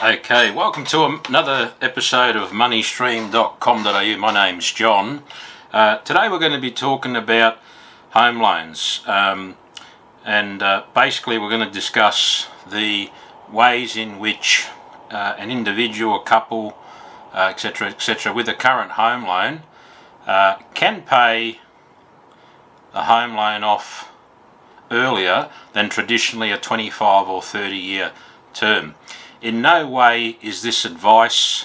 Okay, welcome to another episode of moneystream.com.au. My name's John. Today we're going to be talking about home loans, and basically we're going to discuss the ways in which an individual, a couple, etc., with a current home loan can pay a home loan off earlier than traditionally a 25 or 30 year term. In no way is this advice,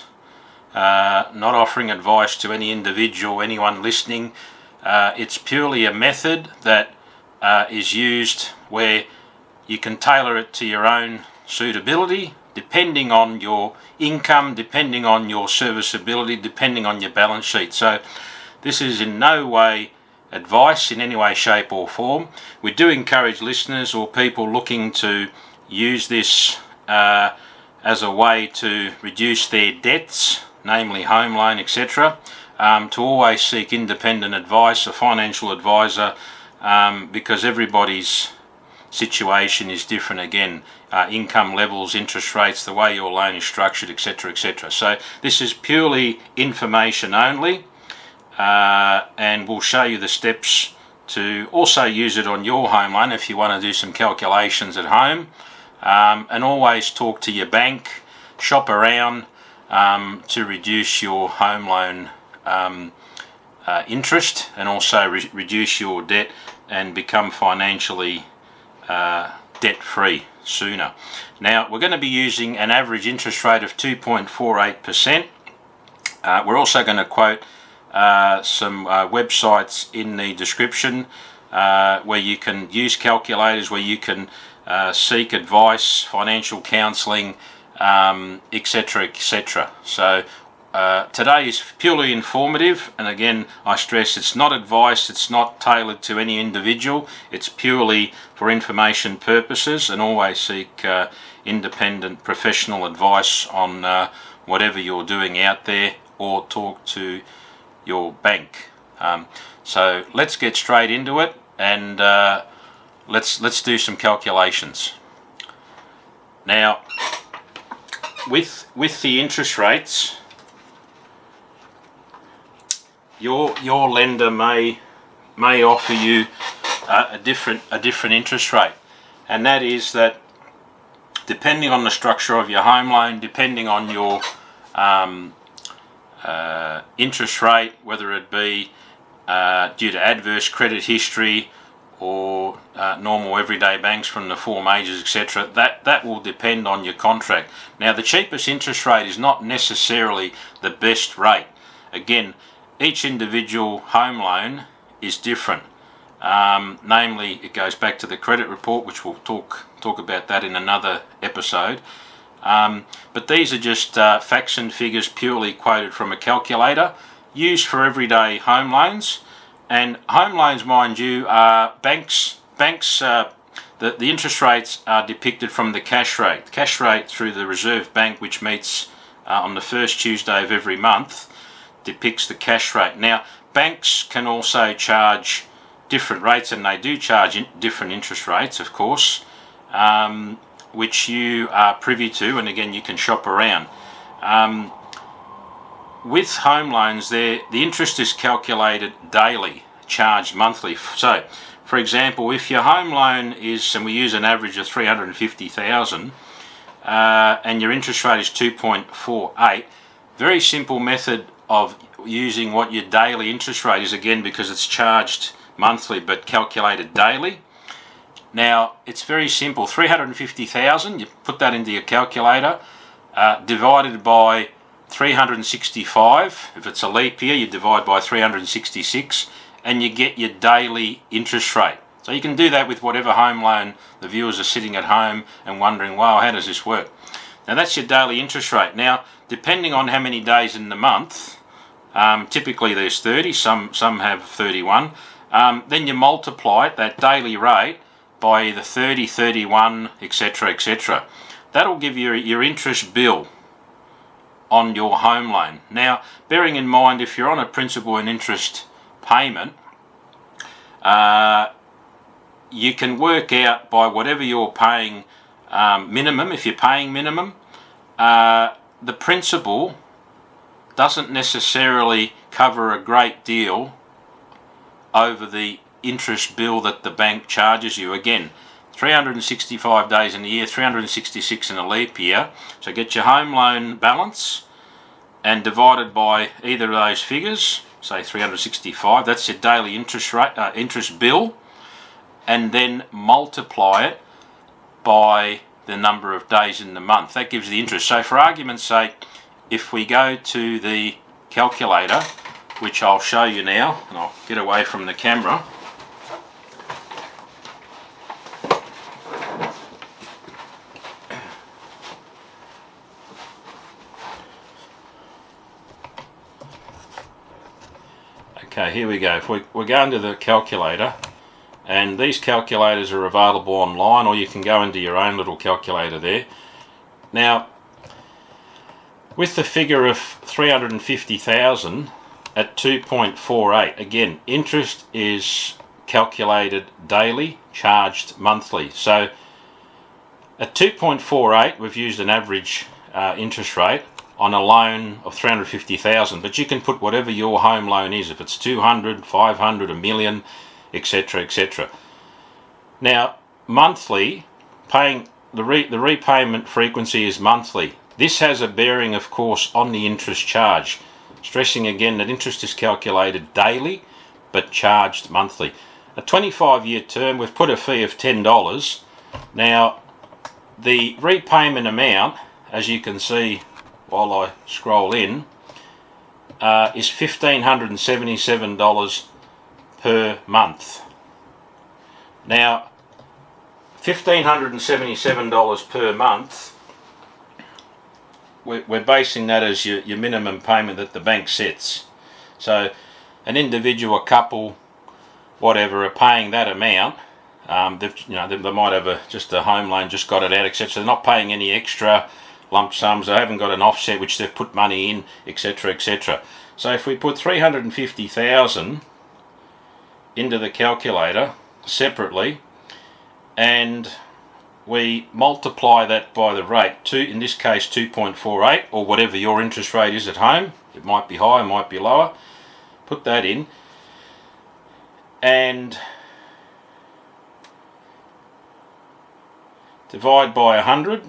not offering advice to any individual, anyone listening. It's purely a method that is used where you can tailor it to your own suitability, depending on your income, depending on your serviceability, depending on your balance sheet. So this is in no way advice in any way, shape or form. We do encourage listeners or people looking to use this as a way to reduce their debts, namely home loan, etc., to always seek independent advice, a financial advisor, because everybody's situation is different. Again, income levels, interest rates, the way your loan is structured, etc., etc. So this is purely information only, and we'll show you the steps to also use it on your home loan if you want to do some calculations at home. And always talk to your bank, shop around to reduce your home loan interest, and also reduce your debt and become financially debt-free sooner. Now, we're going to be using an average interest rate of 2.48%. We're also going to quote some websites in the description where you can use calculators, where you can seek advice, financial counselling, etc., etc. So today is purely informative, and again I stress it's not advice, it's not tailored to any individual, it's purely for information purposes, and always seek independent professional advice on whatever you're doing out there, or talk to your bank. So let's get straight into it, and let's do some calculations. Now, with the interest rates, your lender may offer you a different interest rate, and that is that depending on the structure of your home loan, depending on your interest rate, whether it be due to adverse credit history or normal everyday banks from the four majors, etc., that will depend on your contract. Now, the cheapest interest rate is not necessarily the best rate. Again, each individual home loan is different. Namely, it goes back to the credit report, which we'll talk about that in another episode. But these are just facts and figures purely quoted from a calculator, used for everyday home loans. And home loans, mind you, are banks. The interest rates are depicted from the cash rate. Cash rate through the Reserve Bank, which meets on the first Tuesday of every month, depicts the cash rate. Now, banks can also charge different rates, and they do charge different interest rates, of course, which you are privy to, and again, you can shop around. With home loans, the interest is calculated daily, charged monthly. So, for example, if your home loan is, and we use an average of $350,000, and your interest rate is 2.48, very simple method of using what your daily interest rate is, again, because it's charged monthly but calculated daily. Now, it's very simple. 350,000, you put that into your calculator, divided by 365. If it's a leap year, you divide by 366, and you get your daily interest rate. So you can do that with whatever home loan the viewers are sitting at home and wondering, wow, how does this work? Now, that's your daily interest rate. Now, depending on how many days in the month, typically there's 30, some have 31, then you multiply that daily rate by either 30, 31, etc., etc. That'll give you your interest bill on your home loan. Now, bearing in mind, if you're on a principal and interest payment, you can work out by whatever you're paying minimum, if you're paying minimum, the principal doesn't necessarily cover a great deal over the interest bill that the bank charges you. Again, 365 days in a year, 366 in a leap year. So get your home loan balance and divide it by either of those figures, say 365, that's your daily interest rate, interest bill, and then multiply it by the number of days in the month. That gives the interest. So for argument's sake, if we go to the calculator, which I'll show you now, and I'll get away from the camera. Okay, here we go. If we're going to the calculator, and these calculators are available online, or you can go into your own little calculator there. Now, with the figure of 350,000 at 2.48, again, interest is calculated daily, charged monthly. So at 2.48, we've used an average interest rate on a loan of 350,000, but you can put whatever your home loan is, if it's 200, 500, a million, etc., etc. Now, monthly, paying the repayment frequency is monthly. This has a bearing, of course, on the interest charge. Stressing again that interest is calculated daily, but charged monthly. A 25-year term, we've put a fee of $10. Now, the repayment amount, as you can see while I scroll in, is $1,577 per month. Now, $1,577 per month, we're basing that as your minimum payment that the bank sets. So an individual, couple, whatever, are paying that amount. They might have just a home loan, just got it out, etc. They're not paying any extra lump sums. They haven't got an offset which they've put money in, etc., etc. So if we put 350,000 into the calculator separately, and we multiply that by the rate, in this case 2.48, or whatever your interest rate is at home, it might be higher, might be lower, put that in, and divide by 100,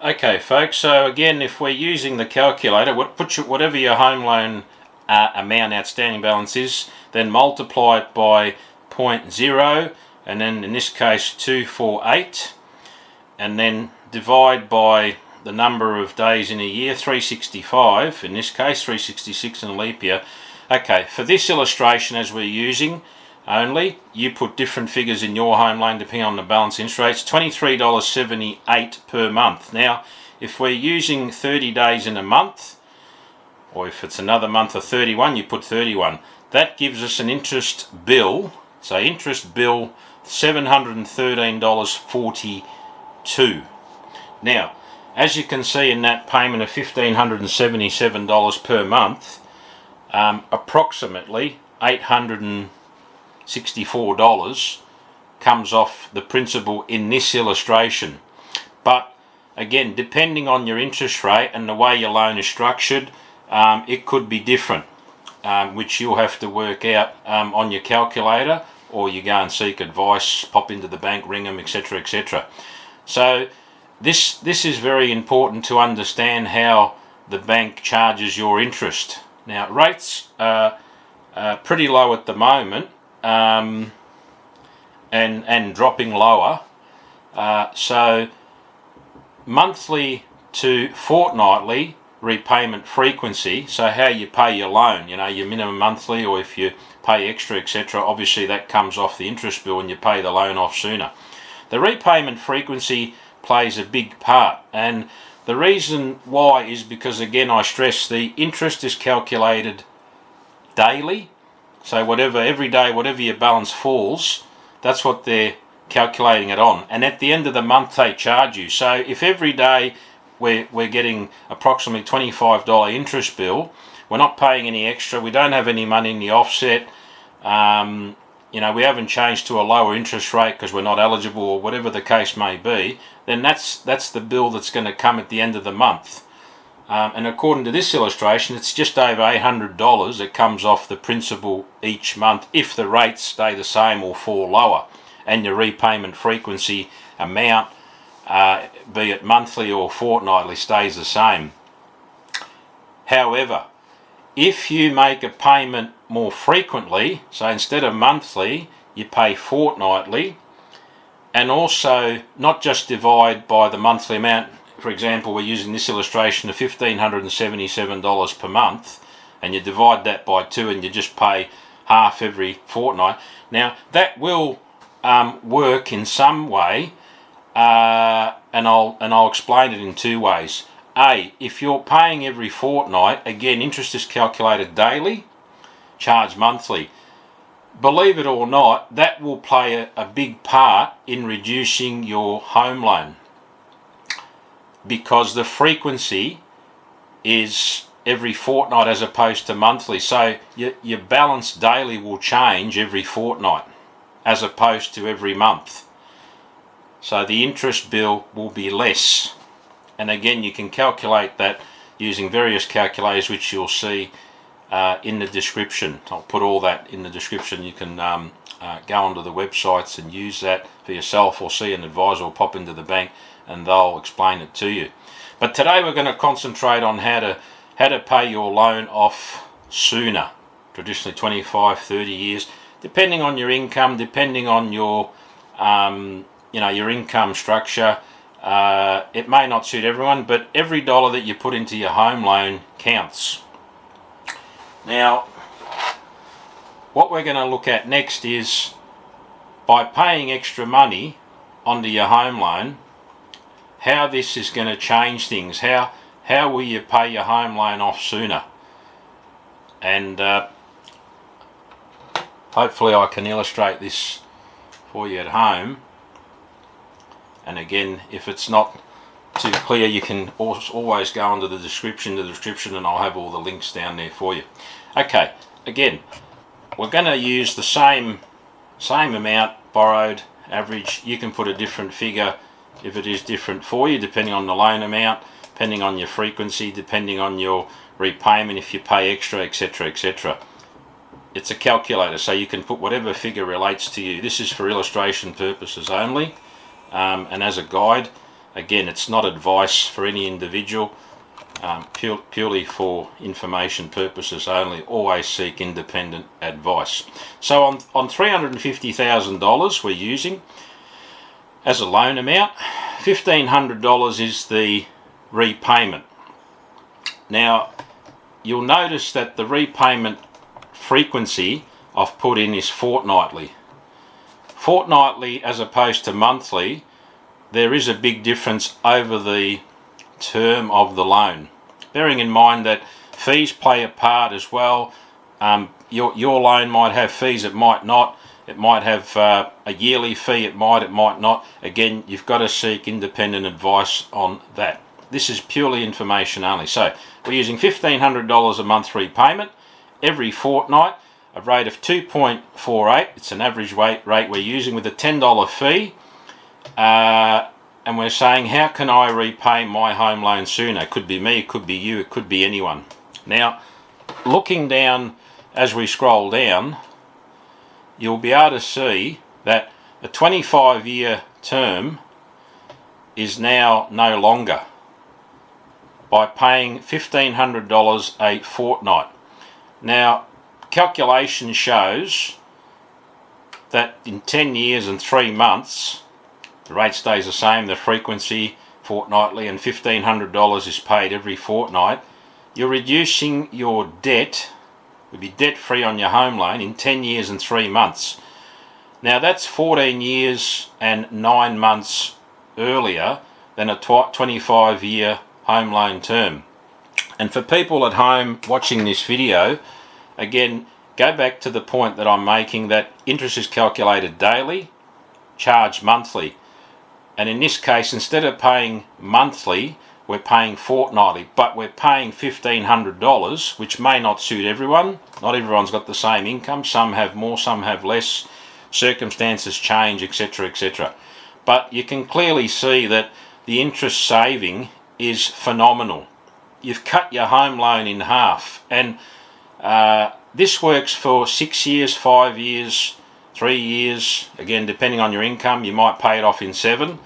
Okay folks, so again, if we're using the calculator, whatever your home loan amount outstanding balance is, then multiply it by 0.0, and then in this case 248, and then divide by the number of days in a year, 365, in this case 366 in a leap year. Okay, for this illustration as we're using only, you put different figures in your home loan depending on the balance interest rates. $23.78 per month. Now, if we're using 30 days in a month, or if it's another month of 31, you put 31. That gives us an interest bill, so interest bill $713.42. Now, as you can see in that payment of $1,577 per month, approximately $864 comes off the principal in this illustration. But again, depending on your interest rate and the way your loan is structured, it could be different, which you'll have to work out on your calculator, or you go and seek advice, pop into the bank, ring them, etc., etc. So this is very important to understand how the bank charges your interest. Now, rates are pretty low at the moment, and dropping lower. So monthly to fortnightly repayment frequency, so how you pay your loan, your minimum monthly, or if you pay extra, etc., obviously that comes off the interest bill and you pay the loan off sooner. The repayment frequency plays a big part, and the reason why is because, again, I stress the interest is calculated daily. So every day, whatever your balance falls, that's what they're calculating it on. And at the end of the month, they charge you. So if every day we're getting approximately $25 interest bill. We're not paying any extra. We don't have any money in the offset. We haven't changed to a lower interest rate because we're not eligible or whatever the case may be. Then that's the bill that's going to come at the end of the month. And according to this illustration, it's just over $800 that comes off the principal each month if the rates stay the same or fall lower, and your repayment frequency amount, be it monthly or fortnightly, stays the same. However, if you make a payment more frequently, so instead of monthly, you pay fortnightly, and also not just divide by the monthly amount. For example, we're using this illustration of $1,577 per month, and you divide that by 2 and you just pay half every fortnight. Now that will work in some way, and I'll explain it in 2 ways. A, if you're paying every fortnight, again, interest is calculated daily, charged monthly. Believe it or not, that will play a big part in reducing your home loan, because the frequency is every fortnight as opposed to monthly. So your balance daily will change every fortnight as opposed to every month. So the interest bill will be less. And again, you can calculate that using various calculators, which you'll see in the description. I'll put all that in the description. You can go onto the websites and use that for yourself, or see an advisor, or pop into the bank and they'll explain it to you. But today we're going to concentrate on how to pay your loan off sooner. Traditionally 25, 30 years, depending on your income, depending on your your income structure. It may not suit everyone, but every dollar that you put into your home loan counts. Now, what we're going to look at next is, by paying extra money onto your home loan, how this is going to change things. How will you pay your home loan off sooner? And hopefully I can illustrate this for you at home. And again, if it's not too clear, you can always go into the description, and I'll have all the links down there for you. Okay, again, we're going to use the same amount borrowed, average. You can put a different figure if it is different for you, depending on the loan amount, depending on your frequency, depending on your repayment, if you pay extra, etc., etc. It's a calculator, so you can put whatever figure relates to you. This is for illustration purposes only, and as a guide. Again, it's not advice for any individual, purely for information purposes only. Always seek independent advice. So on $350,000 we're using as a loan amount, $1,500 is the repayment. Now, you'll notice that the repayment frequency I've put in is fortnightly. Fortnightly as opposed to monthly, there is a big difference over the term of the loan. Bearing in mind that fees play a part as well. Your loan might have fees, it might not. It might have a yearly fee, it might not. Again, you've got to seek independent advice on that. This is purely information only. So we're using $1,500 a month repayment every fortnight, a rate of 2.48. It's an average rate we're using with a $10 fee. And we're saying, how can I repay my home loan sooner? It could be me, it could be you, it could be anyone. Now, looking down as we scroll down, you'll be able to see that a 25-year term is now no longer, by paying $1,500 a fortnight. Now, calculation shows that in 10 years and 3 months, the rate stays the same, the frequency fortnightly, and $1,500 is paid every fortnight. You're reducing your debt. You'll be debt-free on your home loan in 10 years and 3 months. Now that's 14 years and 9 months earlier than a 25-year home loan term. And for people at home watching this video, again, go back to the point that I'm making, that interest is calculated daily, charged monthly. And in this case, instead of paying monthly, we're paying fortnightly, but we're paying $1,500, which may not suit everyone. Not everyone's got the same income. Some have more, some have less. Circumstances change, etc., etc. But you can clearly see that the interest saving is phenomenal. You've cut your home loan in half, and this works for 6 years, 5 years, 3 years. Again, depending on your income, you might pay it off in 7,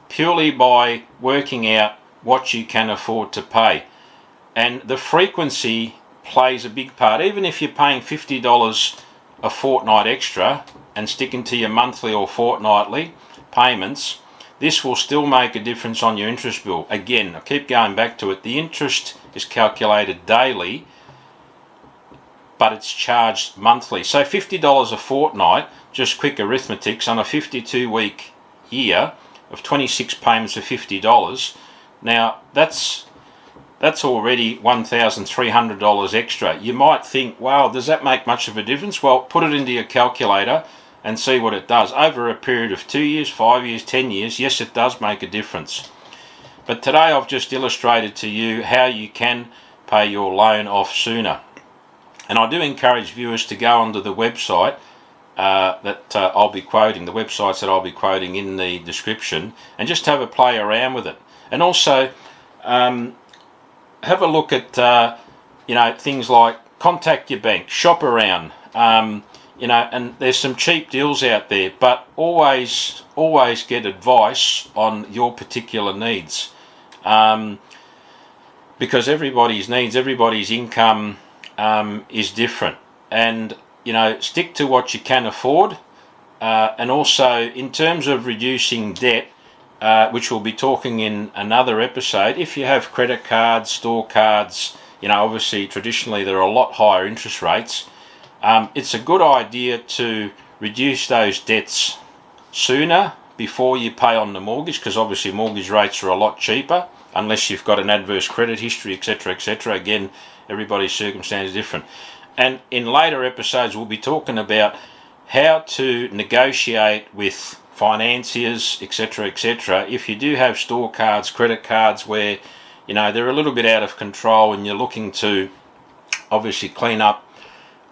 purely by working out what you can afford to pay. And the frequency plays a big part. Even if you're paying $50 a fortnight extra and sticking to your monthly or fortnightly payments, this will still make a difference on your interest bill. Again, I keep going back to it. The interest is calculated daily, but it's charged monthly. So $50 a fortnight, just quick arithmetics, on a 52-week year of 26 payments of $50. Now that's already $1,300 extra. You might think, wow, does that make much of a difference? Well, put it into your calculator and see what it does. Over a period of 2 years, 5 years, 10 years, yes, it does make a difference. But today I've just illustrated to you how you can pay your loan off sooner. And I do encourage viewers to go onto the website that I'll be quoting, the websites that I'll be quoting in the description, and just have a play around with it. And also have a look at things like contact your bank, shop around, and there's some cheap deals out there, but always get advice on your particular needs, because everybody's needs, everybody's income is different, and stick to what you can afford, and also in terms of reducing debt, which we'll be talking in another episode. If you have credit cards, store cards, obviously traditionally there are a lot higher interest rates. It's a good idea to reduce those debts sooner before you pay on the mortgage, because obviously mortgage rates are a lot cheaper unless you've got an adverse credit history, etc., etc. Again, everybody's circumstance is different. And in later episodes we'll be talking about how to negotiate with financiers, etc., etc. if you do have store cards, credit cards where they're a little bit out of control, and you're looking to obviously clean up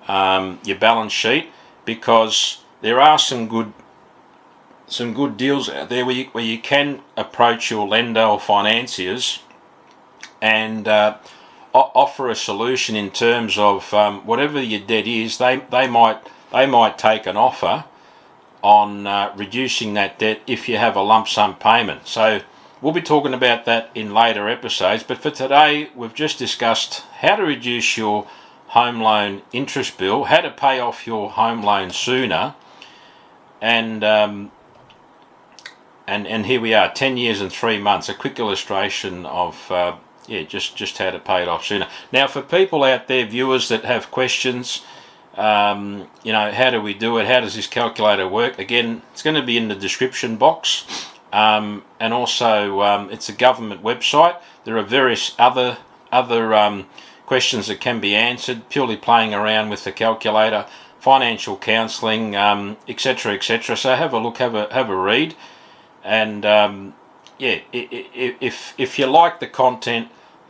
your balance sheet, because there are some good deals out there where you can approach your lender or financiers and offer a solution in terms of whatever your debt is. They might take an offer on reducing that debt if you have a lump sum payment. So we'll be talking about that in later episodes, but for today we've just discussed how to reduce your home loan interest bill, how to pay off your home loan sooner, and here we are, 10 years and 3 months, a quick illustration of just how to pay it off sooner. Now, for people out there, viewers that have questions, how do we do it? How does this calculator work? Again, it's going to be in the description box, and also it's a government website. There are various other questions that can be answered purely playing around with the calculator, financial counselling, etc., etc. So have a look, have a read, and if you like the content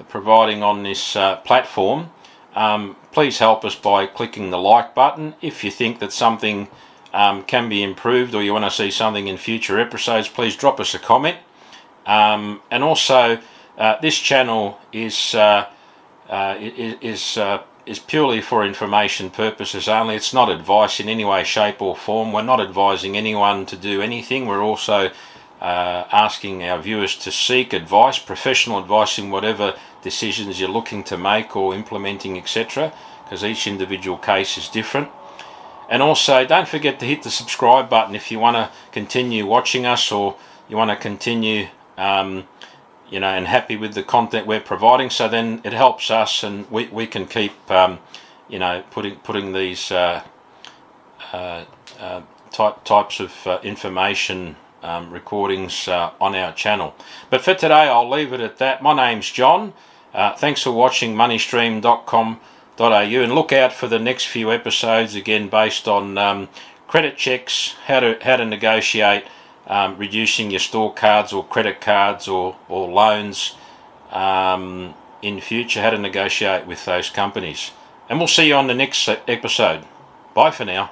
providing on this platform, please help us by clicking the like button. If you think that something can be improved, or you want to see something in future episodes, please drop us a comment. And also, this channel is purely for information purposes only. It's not advice in any way, shape or form. We're not advising anyone to do anything. We're also asking our viewers to seek advice, professional advice, in whatever decisions you're looking to make or implementing, etc., because each individual case is different. And also, don't forget to hit the subscribe button if you want to continue watching us, or you want to continue and happy with the content we're providing. So then it helps us, and we can keep putting these types of information recordings on our channel. But for today I'll leave it at that. My name's John. Thanks for watching moneystream.com.au, and look out for the next few episodes, again based on credit checks, how to negotiate reducing your store cards or credit cards or loans, in future, how to negotiate with those companies. And we'll see you on the next episode. Bye for now.